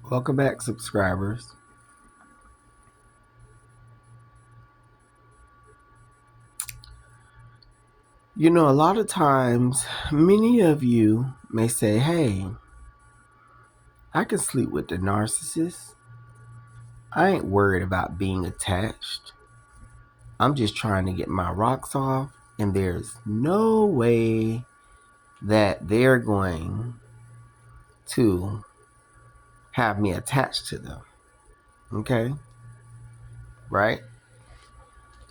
Welcome back, subscribers. You know, a lot of times, many of you may say, hey, I can sleep with the narcissist. I ain't worried about being attached. I'm just trying to get my rocks off, and there's no way that they're going to have me attached to them. Okay? Right?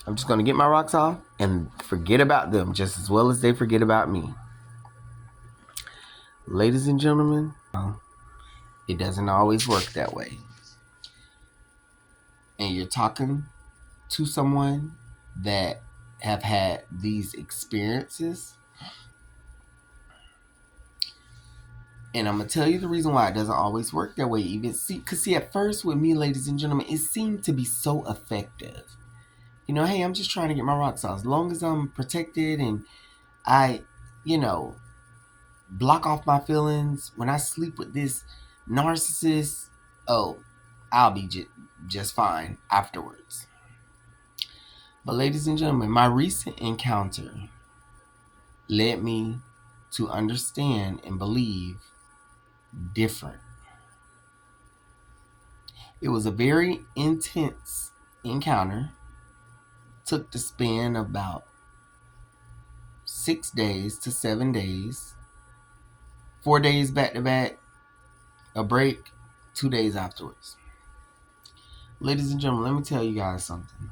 I'm just going to get my rocks off and forget about them just as well as they forget about me. Ladies and gentlemen, it doesn't always work that way. And you're talking to someone that have had these experiences. And I'm going to tell you the reason why it doesn't always work that way. Because at first with me, ladies and gentlemen, it seemed to be so effective. You know, hey, I'm just trying to get my rocks off. As long as I'm protected and I, block off my feelings when I sleep with this narcissist, I'll be just fine afterwards. But ladies and gentlemen, my recent encounter led me to understand and believe different. It was a very intense encounter. Took the span about 6 days to 7 days. 4 days back to back, a break, 2 days afterwards. Ladies and gentlemen, let me tell you guys something.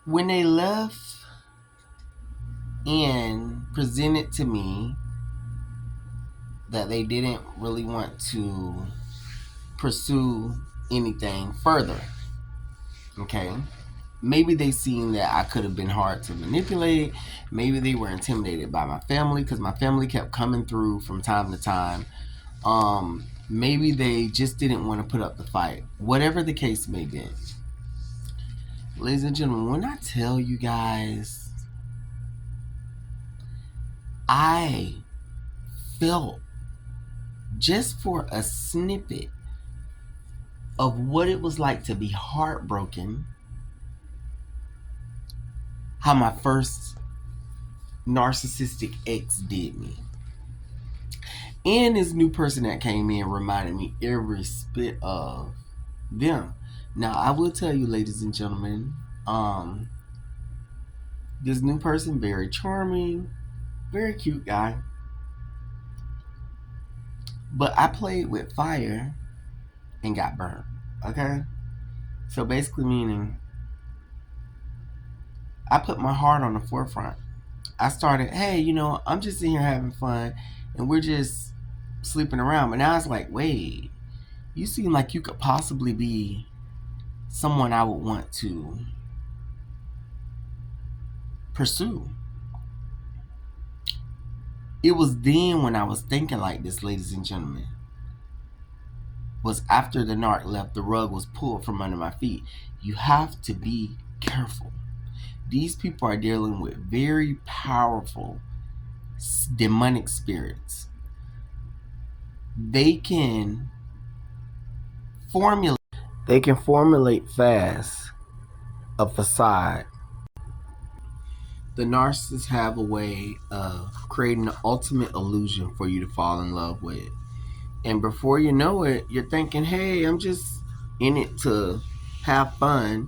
When they left and presented to me that they didn't really want to pursue anything further, okay? Maybe they seen that I could have been hard to manipulate. Maybe they were intimidated by my family because my family kept coming through from time to time. Maybe they just didn't want to put up the fight. Whatever the case may be. Ladies and gentlemen, when I tell you guys, I felt just for a snippet of what it was like to be heartbroken, how my first narcissistic ex did me. And this new person that came in reminded me every bit of them. Now, I will tell you, ladies and gentlemen, this new person, very charming, very cute guy. But I played with fire and got burned, okay? So basically meaning I put my heart on the forefront. I started, hey, I'm just in here having fun and we're just sleeping around. But now it's like, wait, you seem like you could possibly be someone I would want to pursue. It was then when I was thinking like this, ladies and gentlemen, was after the narc left, the rug was pulled from under my feet. You have to be careful. These people are dealing with very powerful demonic spirits. They can formulate fast a facade. The narcissists have a way of creating the ultimate illusion for you to fall in love with. And before you know it, you're thinking, hey, I'm just in it to have fun.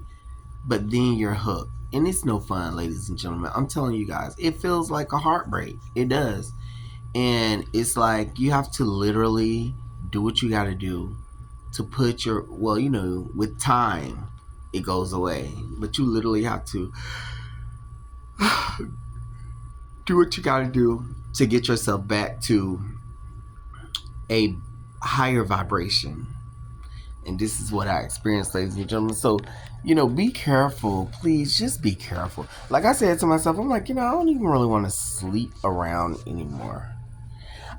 But then you're hooked. And it's no fun, ladies and gentlemen. I'm telling you guys, it feels like a heartbreak. It does. And it's like you have to literally do what you got to do to put your, with time, it goes away. But you literally have to do what you got to do to get yourself back to a higher vibration. And this is what I experienced, ladies and gentlemen. So, be careful. Please, just be careful. Like I said to myself, I'm like, I don't even really want to sleep around anymore.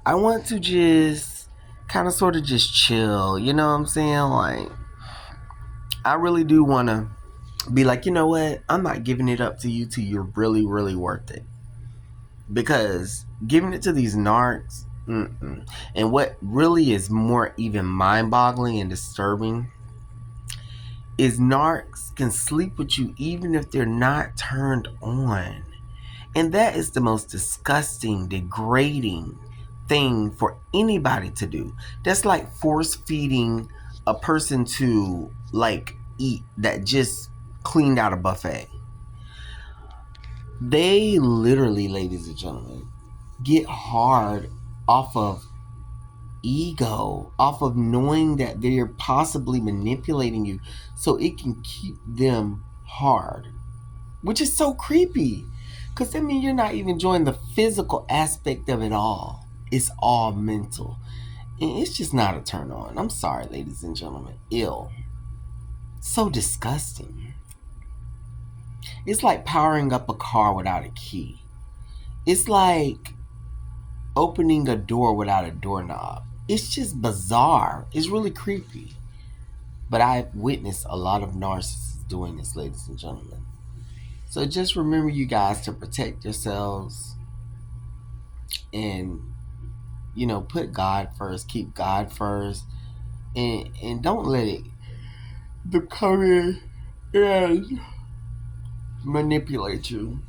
I want to just kind of sort of just chill. You know what I'm saying? Like, I really do want to be like, you know what? I'm not giving it up to you till you're really, really worth it. Because giving it to these narcs, Mm-mm. And what really is more even mind-boggling and disturbing is narcs can sleep with you even if they're not turned on. And that is the most disgusting, degrading thing for anybody to do. That's like force feeding a person to like eat that just cleaned out a buffet. They literally, ladies and gentlemen, get hard off of ego, off of knowing that they're possibly manipulating you so it can keep them hard, which is so creepy. Because I mean, you're not even enjoying the physical aspect of it all. It's all mental. And it's just not a turn on. I'm sorry, ladies and gentlemen. Ill. So disgusting. It's like powering up a car without a key. It's like opening a door without a doorknob. It's just bizarre. It's really creepy. But I've witnessed a lot of narcissists doing this, ladies and gentlemen. So just remember, you guys, to protect yourselves and, put God first, keep God first, and don't let it come in and manipulate you.